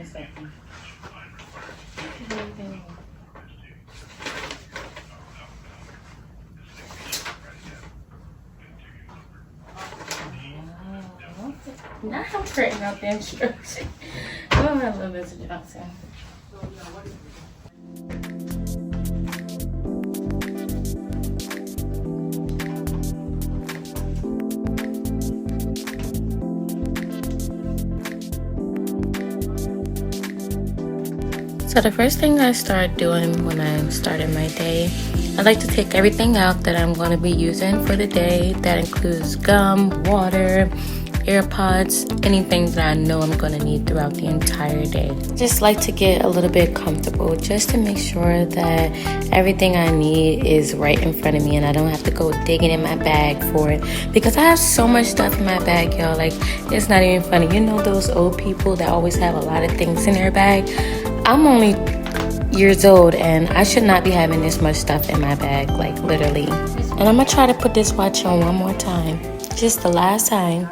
One second. Now I'm printing out the instructions. Go ahead, little Mr. Johnson. So the first thing I start doing when I started my day, I like to take everything out that I'm going to be using for the day. That includes gum, water, AirPods, anything that I know I'm going to need throughout the entire day. Just like to get a little bit comfortable just to make sure that everything I need is right in front of me and I don't have to go digging in my bag for it, because I have so much stuff in my bag, y'all. Like, it's not even funny. You know those old people that always have a lot of things in their bag? I'm only years old and I should not be having this much stuff in my bag, like literally. And I'm gonna try to put this watch on one more time, just the last time.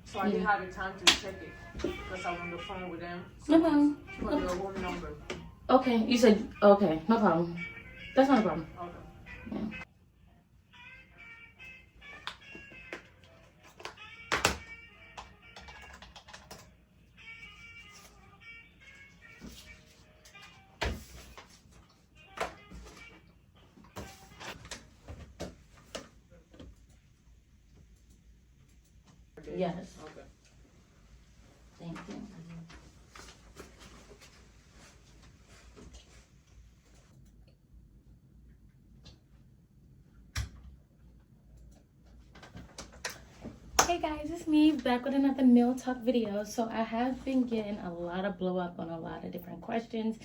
So I didn't have the time to check it because I was on the phone with them. No problem. For the home number. Okay, you said, okay, no problem. That's not a problem. Okay. Yeah. Yes. Okay. Thank you. Hey guys, it's me back with another meal talk video. So I have been getting a lot of blow up on a lot of different questions,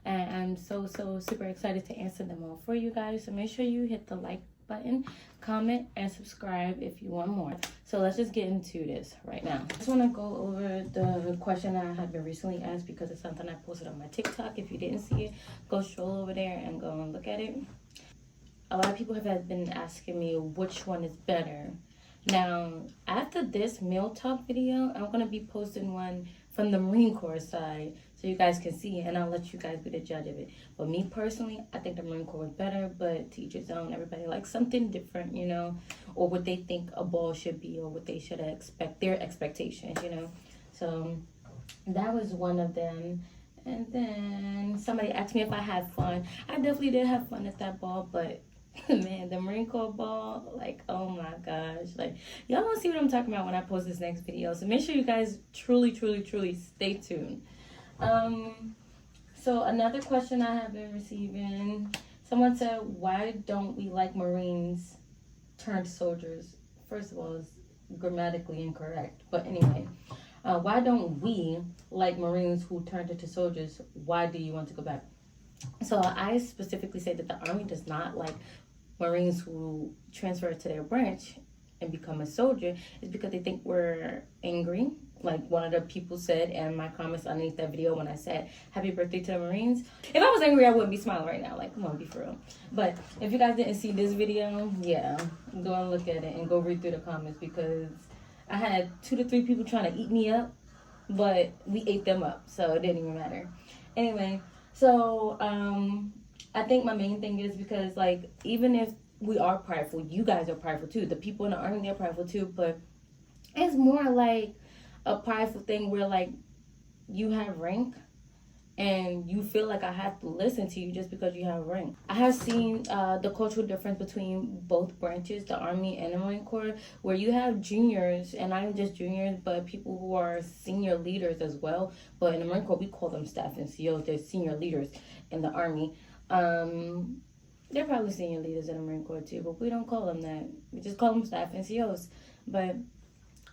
and I'm so super excited to answer them all for you guys. So make sure you hit the like button, comment, and subscribe if you want more. So let's just get into this right now. I just want to go over the question I have been recently asked because it's something I posted on my TikTok. If you didn't see it, go stroll over there and go and look at it. A lot of people have been asking me which one is better. Now, after this meal talk video, I'm going to be posting one from the Marine Corps side so you guys can see it, and I'll let you guys be the judge of it. But me personally, I think the Marine Corps is better, but to each his own. Everybody likes something different, you know, or what they think a ball should be or what they should expect, their expectations, you know. So that was one of them. And then somebody asked me if I had fun. I definitely did have fun at that ball, but man, the Marine Corps ball, like, oh my gosh, like, y'all gonna see what I'm talking about when I post this next video, so make sure you guys truly stay tuned. So another question I have been receiving, someone said, why don't we like Marines turned soldiers? First of all, it's grammatically incorrect, but anyway, why don't we like Marines who turned into soldiers? Why do you want to go back? So I specifically say that the Army does not like Marines who transfer to their branch and become a soldier. Is because they think we're angry, like one of the people said in my comments underneath that video when I said happy birthday to the Marines. If I was angry, I wouldn't be smiling right now, like, come on, be for real. But if you guys didn't see this video, yeah, go and look at it and go read through the comments, because I had 2 to 3 people trying to eat me up, but we ate them up, so it didn't even matter. Anyway, so I think my main thing is because, like, even if we are prideful, you guys are prideful too. The people in the Army, they're prideful too, but it's more like a prideful thing where, like, you have rank and you feel like I have to listen to you just because you have rank. I have seen the cultural difference between both branches, the Army and the Marine Corps, where you have juniors, and not even just juniors, but people who are senior leaders as well. But in the Marine Corps, we call them staff NCOs. They're senior leaders in the Army. They're probably senior leaders in the Marine Corps too, but we don't call them that. We just call them staff NCOs. But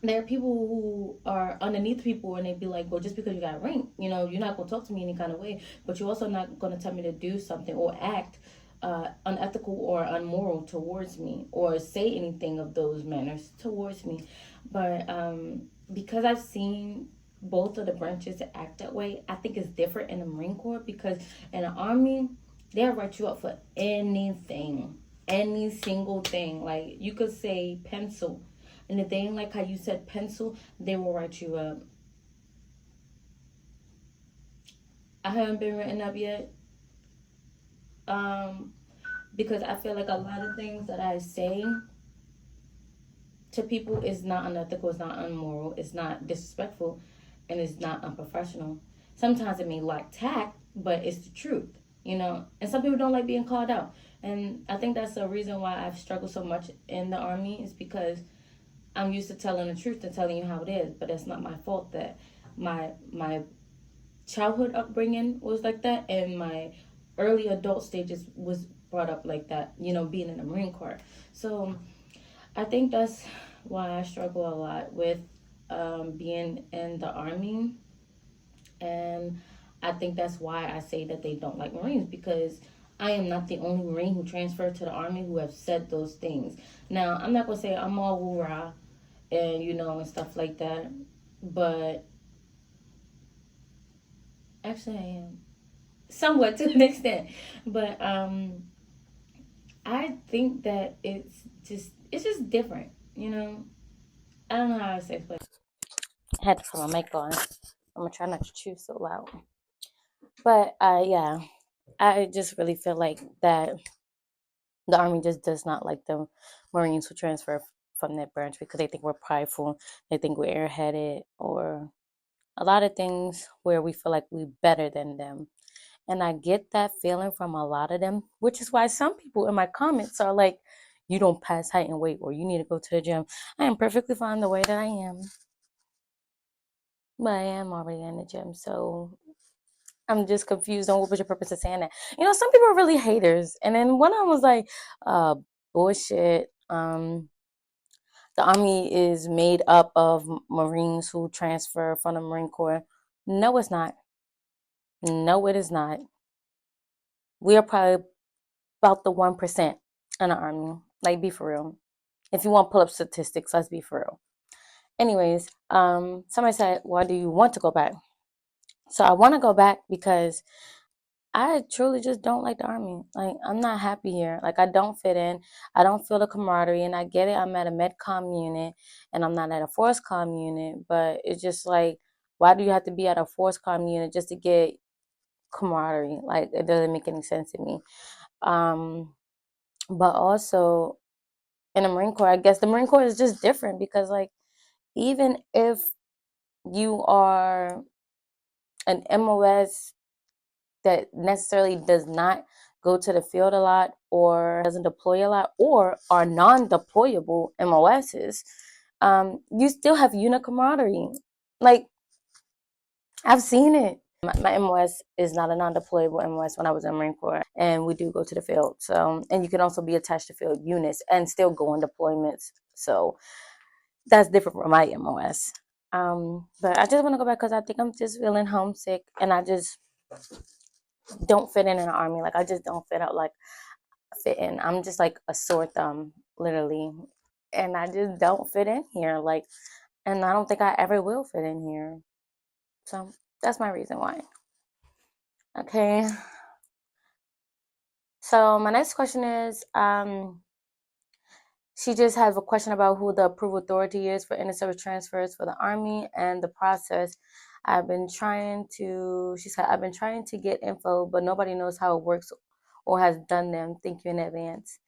there are people who are underneath people, and they'd be like, well, just because you got rank, you know, you're not going to talk to me any kind of way, but you're also not going to tell me to do something or act unethical or unmoral towards me, or say anything of those manners towards me. But because I've seen both of the branches act that way, I think it's different in the Marine Corps, because in the Army, they'll write you up for anything, any single thing. Like, you could say pencil, and if they ain't like how you said pencil, they will write you up. I haven't been written up yet. Because I feel like a lot of things that I say to people is not unethical, it's not unmoral, it's not disrespectful, and it's not unprofessional. Sometimes it may lack tact, but it's the truth, you know. And some people don't like being called out, and I think that's the reason why I've struggled so much in the army is because I'm used to telling the truth and telling you how it is. But it's not my fault that my childhood upbringing was like that, and my early adult stages was brought up like that. You know, being in the Marine Corps, so I think that's why I struggle a lot with being in the army, and I think that's why I say that they don't like Marines because I am not the only Marine who transferred to the army who have said those things. Now I'm not gonna say I'm all hoorah and you know and stuff like that, but actually I am somewhat to an extent. But I think that it's just different, you know. I don't know how to explain. I had to put my mic on. I'm gonna try not to chew so loud. But yeah, I just really feel like that the army just does not like the Marines who transfer from that branch because they think we're prideful, they think we're airheaded, or a lot of things where we feel like we're better than them. And I get that feeling from a lot of them, which is why some people in my comments are like, you don't pass height and weight, or you need to go to the gym. I am perfectly fine the way that I am, but I am already in the gym, so I'm just confused on what was your purpose of saying that. You know, some people are really haters. And then one of them was like, bullshit. The army is made up of Marines who transfer from the Marine Corps. No, it's not. No, it is not. We are probably about the 1% in the army. Like, be for real. If you want to pull up statistics, let's be for real. Anyways, somebody said, why do you want to go back? So I want to go back because I truly just don't like the army. Like, I'm not happy here. Like, I don't fit in. I don't feel the camaraderie. And I get it. I'm at a medcom unit and I'm not at a force com unit. But it's just like, why do you have to be at a force com unit just to get camaraderie? Like, it doesn't make any sense to me. But also, in the Marine Corps, I guess the Marine Corps is just different because, like, even if you are an MOS that necessarily does not go to the field a lot or doesn't deploy a lot or are non-deployable MOSs, you still have unit camaraderie. Like, I've seen it. My MOS is not a non-deployable MOS when I was in Marine Corps, and we do go to the field. So, and you can also be attached to field units and still go on deployments. So that's different from my MOS. But I just want to go back because I think I'm just feeling homesick, and I just don't fit in the army. Like, I just don't fit in. I'm just like a sore thumb, literally, and I just don't fit in here. Like, and I don't think I ever will fit in here. So that's my reason why. Okay. So my next question is, she just has a question about who the approval authority is for inter-service transfers for the Army and the process. She said, I've been trying to get info, but nobody knows how it works or has done them. Thank you in advance.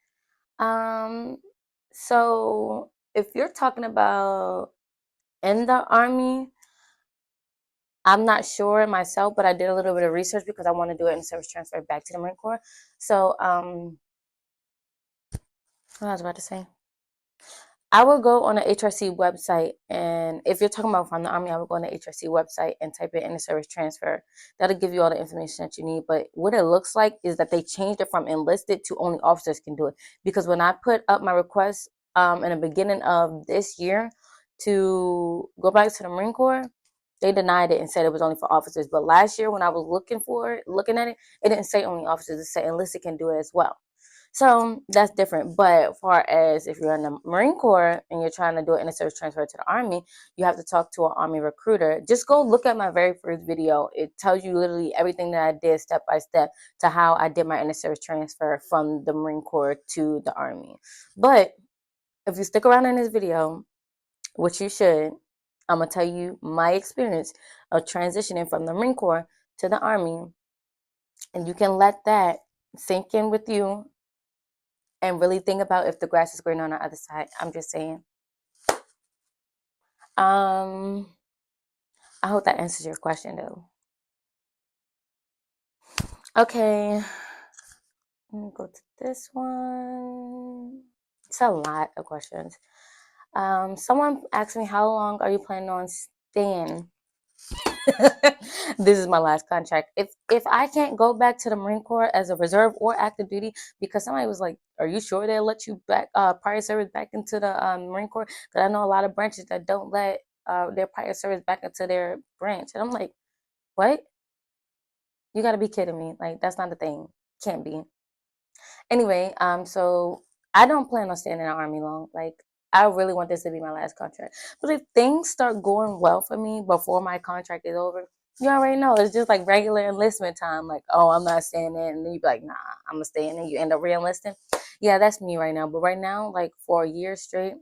So if you're talking about in the Army, I'm not sure myself, but I did a little bit of research because I want to do it in service transfer back to the Marine Corps. So, what I was about to say. I will go on the HRC website, and if you're talking about from the Army, I will go on the HRC website and type it in the service transfer. That'll give you all the information that you need. But what it looks like is that they changed it from enlisted to only officers can do it. Because when I put up my request in the beginning of this year to go back to the Marine Corps, they denied it and said it was only for officers. But last year when I was looking at it, it didn't say only officers. It said enlisted can do it as well. So that's different. But as far as if you're in the Marine Corps and you're trying to do an inter-service transfer to the Army, you have to talk to an Army recruiter. Just go look at my very first video. It tells you literally everything that I did step by step to how I did my inter-service transfer from the Marine Corps to the Army. But if you stick around in this video, which you should, I'm going to tell you my experience of transitioning from the Marine Corps to the Army, and you can let that sink in with you and really think about if the grass is greener on the other side. I'm just saying. I hope that answers your question, though. Okay, let me go to this one. It's a lot of questions. Someone asked me, how long are you planning on staying? This is my last contract. If I can't go back to the Marine Corps as a reserve or active duty, because somebody was like, "Are you sure they'll let you back prior service back into the Marine Corps?" Because I know a lot of branches that don't let their prior service back into their branch, and I'm like, "What? You got to be kidding me! Like that's not a thing. Can't be." Anyway, so I don't plan on staying in the Army long. Like I really want this to be my last contract. But if things start going well for me before my contract is over, you already know it's just like regular enlistment time. Like, oh, I'm not staying in, and then you be like, nah, I'm gonna stay in, and you end up re-enlisting. Yeah, that's me right now. But right now, like for a year straight,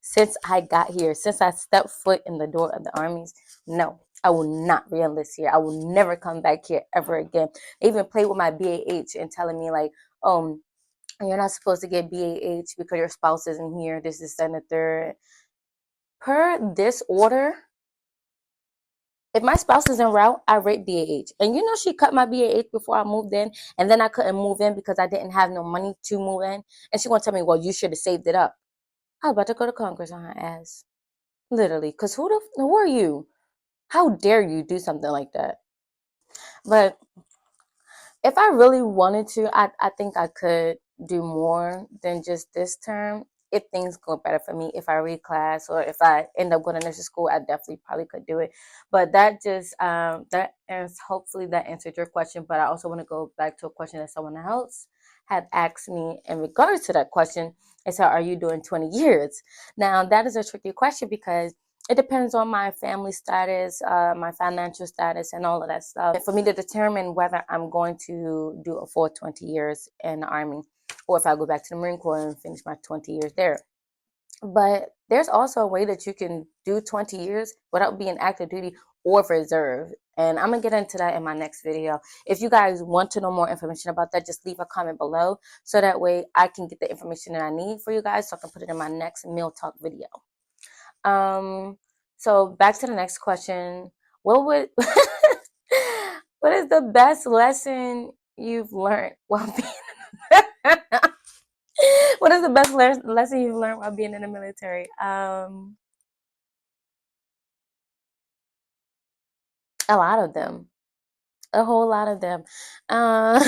since I got here, since I stepped foot in the door of the armies, no, I will not re-enlist here. I will never come back here ever again. They even played with my BAH and telling me like, oh, you're not supposed to get BAH because your spouse isn't here. This is and the third. Per this order, if my spouse is en route, I rate BAH. And you know she cut my BAH before I moved in, and then I couldn't move in because I didn't have no money to move in. And she gonna tell me, well, you should have saved it up. I was about to go to Congress on her ass. Literally. Because who are you? How dare you do something like that? But if I really wanted to, I think I could do more than just this term. If things go better for me, if I reclass or if I end up going to nursing school, I definitely probably could do it. But that just that is hopefully that answered your question. But I also want to go back to a question that someone else had asked me in regards to that question. It said, "Are you doing 20 years?" Now that is a tricky question because it depends on my family status, my financial status, and all of that stuff for me to determine whether I'm going to do a full 20 years in the Army or if I go back to the Marine Corps and finish my 20 years there. But there's also a way that you can do 20 years without being active duty or reserve. And I'm going to get into that in my next video. If you guys want to know more information about that, just leave a comment below so that way I can get the information that I need for you guys so I can put it in my next meal talk video. So back to the next question. What would what is the best lesson you've learned while being what is the best lesson you've learned while being in the military? A lot of them. A whole lot of them. Uh,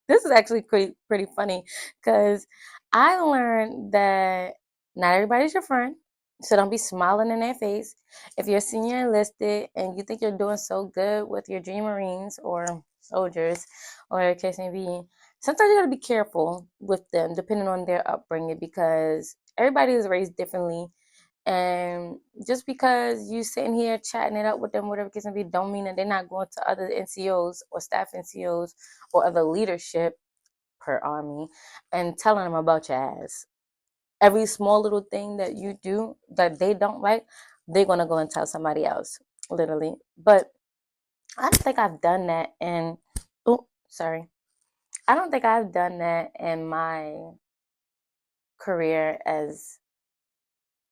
this is actually pretty funny because I learned that not everybody's your friend. So don't be smiling in their face. If you're senior enlisted and you think you're doing so good with your junior Marines or soldiers or case may be, sometimes you gotta be careful with them depending on their upbringing because everybody is raised differently. And just because you sitting here chatting it up with them, whatever case may be, don't mean that they're not going to other NCOs or staff NCOs or other leadership per army and telling them about your ass. Every small little thing that you do that they don't like, they're gonna go and tell somebody else, literally. But I don't think I've done that in I don't think I've done that in my career as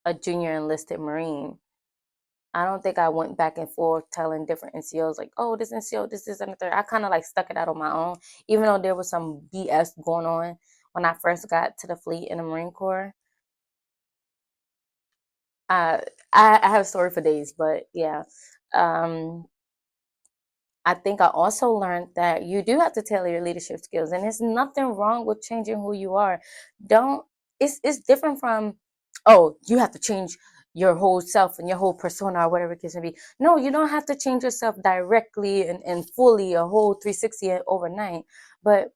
a junior enlisted Marine. I don't think I went back and forth telling different NCOs like, oh, this NCO, this, and the third. I kind of like stuck it out on my own, even though there was some BS going on when I first got to the fleet in the Marine Corps. I have a story for days, but yeah. I think I also learned that you do have to tailor your leadership skills, and there's nothing wrong with changing who you are. Don't it's different from, oh, you have to change your whole self and your whole persona or whatever it can be. No, you don't have to change yourself directly and fully a whole 360 overnight, but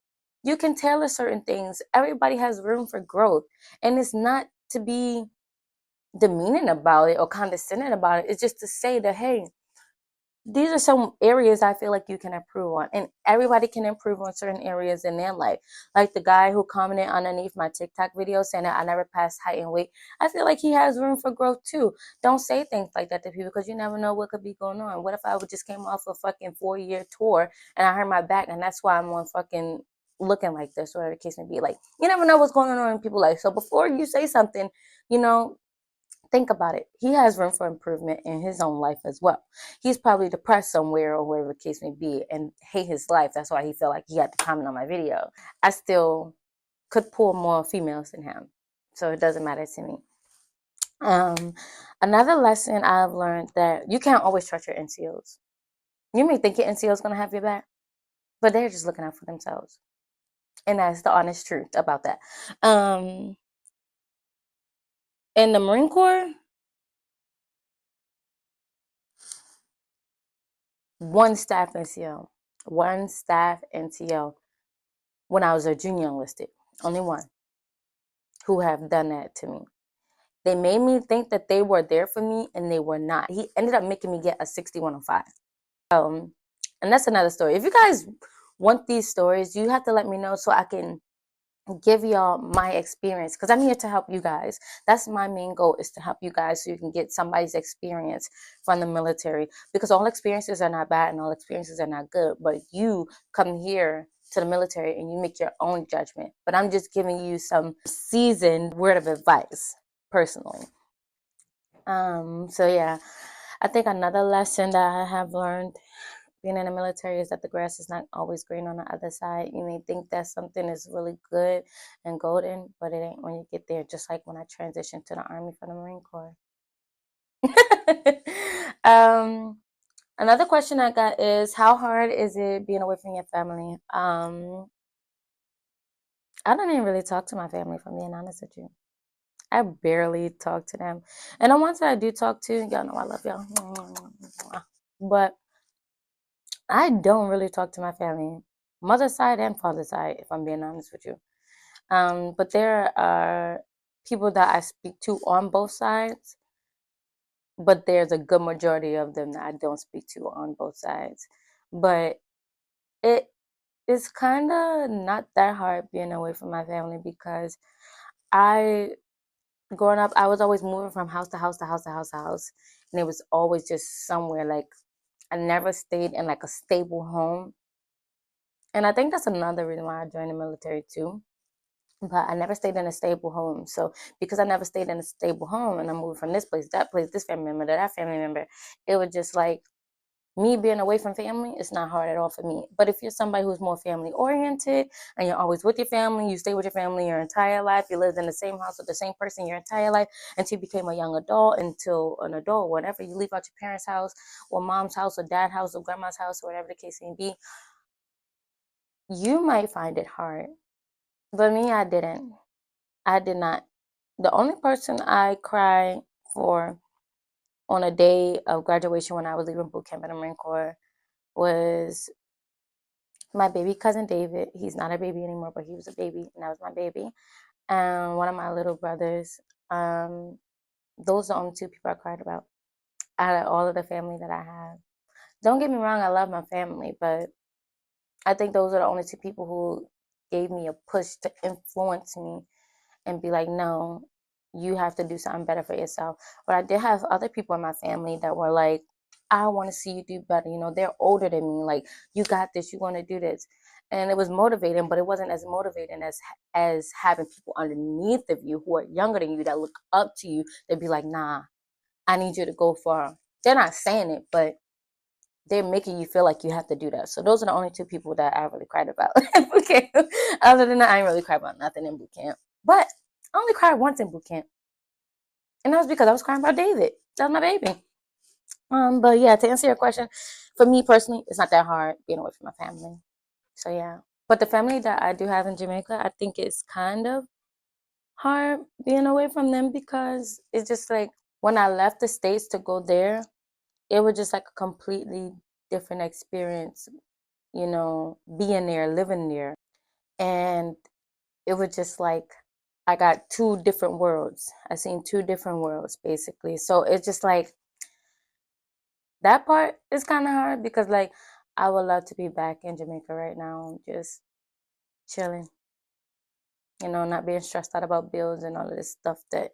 you can tailor certain things. Everybody has room for growth, and it's not to be demeaning about it or condescending about it. It's just to say that, hey, these are some areas I feel like you can improve on, and everybody can improve on certain areas in their life. Like the guy who commented underneath my TikTok video saying that I never passed height and weight. I feel like he has room for growth too. Don't say things like that to people because you never know what could be going on. What if I would just came off a fucking 4-year tour and I hurt my back and that's why I'm on fucking looking like this, or whatever the case may be. Like, you never know what's going on in people's life. So before you say something, you know, think about it. He has room for improvement in his own life as well. He's probably depressed somewhere or whatever the case may be and hate his life. That's why he felt like he had to comment on my video. I still could pull more females than him. So it doesn't matter to me. Another lesson I've learned that you can't always trust your NCOs. You may think your NCO is going to have your back, but they're just looking out for themselves. And that's the honest truth about that. In the Marine Corps, one staff NCO when I was a junior enlisted, only one, who have done that to me. They made me think that they were there for me and they were not. He ended up making me get a 6105. And that's another story. If you guys want these stories, you have to let me know so I can give y'all my experience, because I'm here to help you guys. That's my main goal, is to help you guys so you can get somebody's experience from the military, because all experiences are not bad and all experiences are not good, but you come here to the military and you make your own judgment. But I'm just giving you some seasoned word of advice personally. So yeah, I think another lesson that I have learned being in the military is that the grass is not always green on the other side. You may think that something is really good and golden, but it ain't when you get there. Just like when I transitioned to the Army from the Marine Corps. Another question I got is, how hard is it being away from your family? I don't even really talk to my family, if I'm being honest with you. I barely talk to them. And the ones that I do talk to, y'all know I love y'all. But I don't really talk to my family, mother's side and father's side, if I'm being honest with you. But there are people that I speak to on both sides, but there's a good majority of them that I don't speak to on both sides. But it is kind of not that hard being away from my family, because growing up, I was always moving from house to house to house to house to house, and it was always just somewhere. Like, I never stayed in like a stable home. And I think that's another reason why I joined the military too. But I never stayed in a stable home. So because I never stayed in a stable home and I moved from this place, that place, this family member, that family member, it was just like, me being away from family, it's not hard at all for me. But if you're somebody who's more family oriented and you're always with your family, you stay with your family your entire life, you lived in the same house with the same person your entire life until you became a young adult, until an adult, whatever, you leave out your parents' house or mom's house or dad's house or grandma's house or whatever the case may be, you might find it hard. But me, I didn't. I did not. The only person I cried for on a day of graduation when I was leaving boot camp in the Marine Corps was my baby cousin David. He's not a baby anymore, but he was a baby, and that was my baby. And one of my little brothers. Those are the only two people I cried about out of all of the family that I have. Don't get me wrong, I love my family, but I think those are the only two people who gave me a push to influence me and be like, no, you have to do something better for yourself. But I did have other people in my family that were like, I want to see you do better. You know, they're older than me. Like, you got this. You want to do this. And it was motivating, but it wasn't as motivating as having people underneath of you who are younger than you that look up to you. They'd be like, nah, I need you to go far. They're not saying it, but they're making you feel like you have to do that. So those are the only two people that I really cried about in boot camp. Other than that, I ain't really cried about nothing in boot camp. But I only cried once in boot camp. And that was because I was crying about David. That was my baby. But yeah, to answer your question, for me personally, it's not that hard being away from my family. So yeah. But the family that I do have in Jamaica, I think it's kind of hard being away from them, because it's just like when I left the States to go there, it was just like a completely different experience, you know, being there, living there. And it was just like I got two different worlds. I seen two different worlds basically. So it's just like That part is kind of hard because, like, I would love to be back in Jamaica right now, just chilling, not being stressed out about bills and all of this stuff that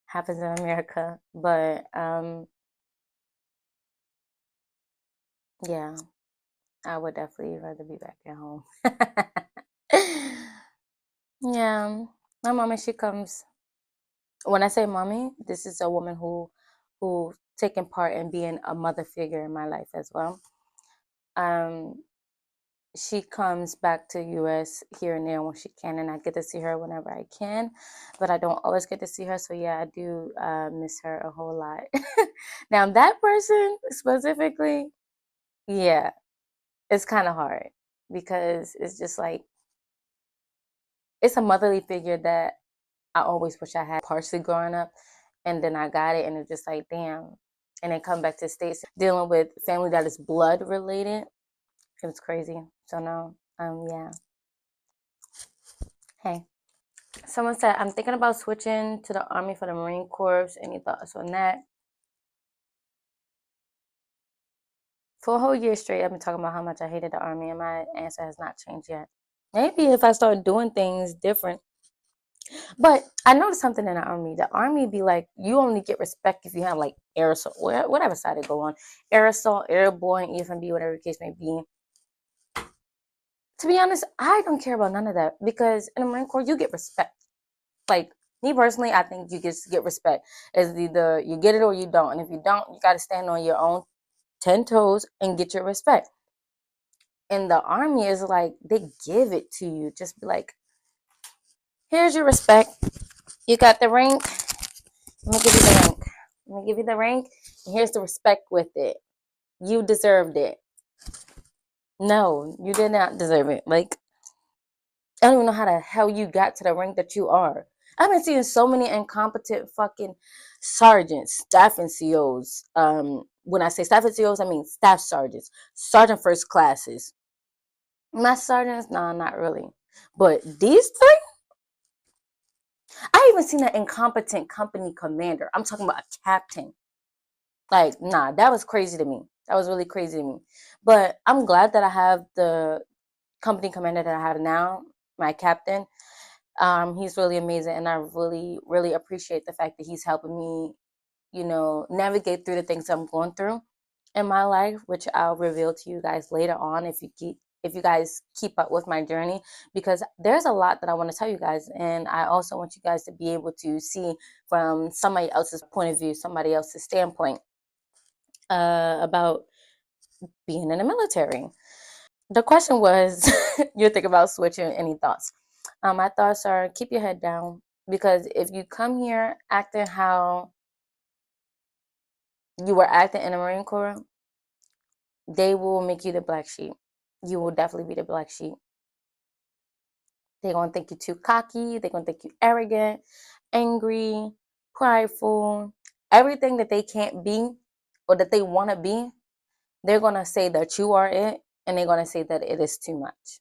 happens in America. But yeah, I would definitely rather be back at home. Yeah, my mommy, she comes. When I say mommy, this is a woman who taken part in being a mother figure in my life as well. Um, she comes back to US here and there when she can, and I get to see her whenever I can, but I don't always get to see her. So yeah, I do miss her a whole lot. Now that person specifically, yeah, it's kind of hard because it's just like it's a motherly figure that I always wish I had partially growing up, and then I got it, and it's just like damn. And then come back to the States dealing with family that is blood related. It was crazy. So no, yeah. Hey. Someone said, I'm thinking about switching to the Army for the Marine Corps. Any thoughts on that? For a whole year straight, I've been talking about how much I hated the Army, and my answer has not changed yet. Maybe if I start doing things different. But I noticed something in the Army. The Army be like, you only get respect if you have like air assault, whatever side it go on. Air assault, airborne, EFMB, whatever the case may be. To be honest, I don't care about none of that because in the Marine Corps, you get respect. Like, me personally, I think you just get respect. It's either you get it or you don't. And if you don't, you got to stand on your own 10 toes and get your respect. And the Army is like, they give it to you. Just be like, here's your respect. You got the rank. I'm going to give you the rank. I'm going to give you the rank. And here's the respect with it. You deserved it. No, you did not deserve it. Like, I don't even know how the hell you got to the rank that you are. I've been seeing so many incompetent fucking sergeants, staff NCOs. When I say staff NCOs, I mean staff sergeants, sergeant first classes. My sergeants, nah, not really. But these three, I even seen an incompetent company commander. I'm talking about a captain. Like, nah, that was crazy to me. That was really crazy to me. But I'm glad that I have the company commander that I have now, my captain. He's really amazing, and I really, really appreciate the fact that he's helping me, navigate through the things I'm going through in my life, which I'll reveal to you guys later on if you guys keep up with my journey, because there's a lot that I want to tell you guys, and I also want you guys to be able to see from somebody else's point of view, somebody else's standpoint about being in the military. The question was, you're thinking about switching, any thoughts? My thoughts are keep your head down, because if you come here acting how you were acting in the Marine Corps, they will make you the black sheep. You will definitely be the black sheep. They're going to think you're too cocky. They're going to think you're arrogant, angry, prideful, everything that they can't be or that they want to be. They're going to say that you are it, and they're going to say that it is too much.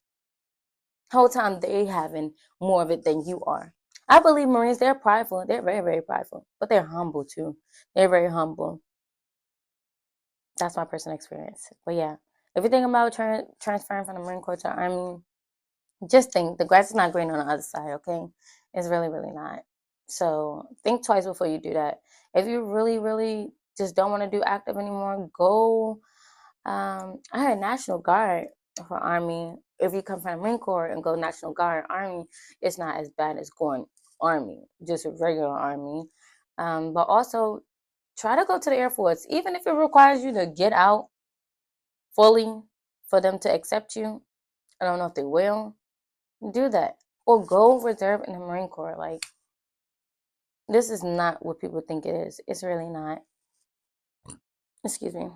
Whole time they having more of it than you are. I believe Marines, they're prideful. They're very, very prideful, but they're humble too. They're very humble. That's my personal experience. But yeah, if you think about transferring from the Marine Corps to the Army, just think the grass is not green on the other side, okay? It's really, really not. So think twice before you do that. If you really, really just don't want to do active anymore, go. I had National Guard for Army. If you come from the Marine Corps and go National Guard Army, it's not as bad as going Army, just a regular Army. But also try to go to the Air Force, even if it requires you to get out fully for them to accept you. I don't know if they will. Do that. Or go reserve in the Marine Corps. Like, this is not what people think it is. It's really not. Excuse me.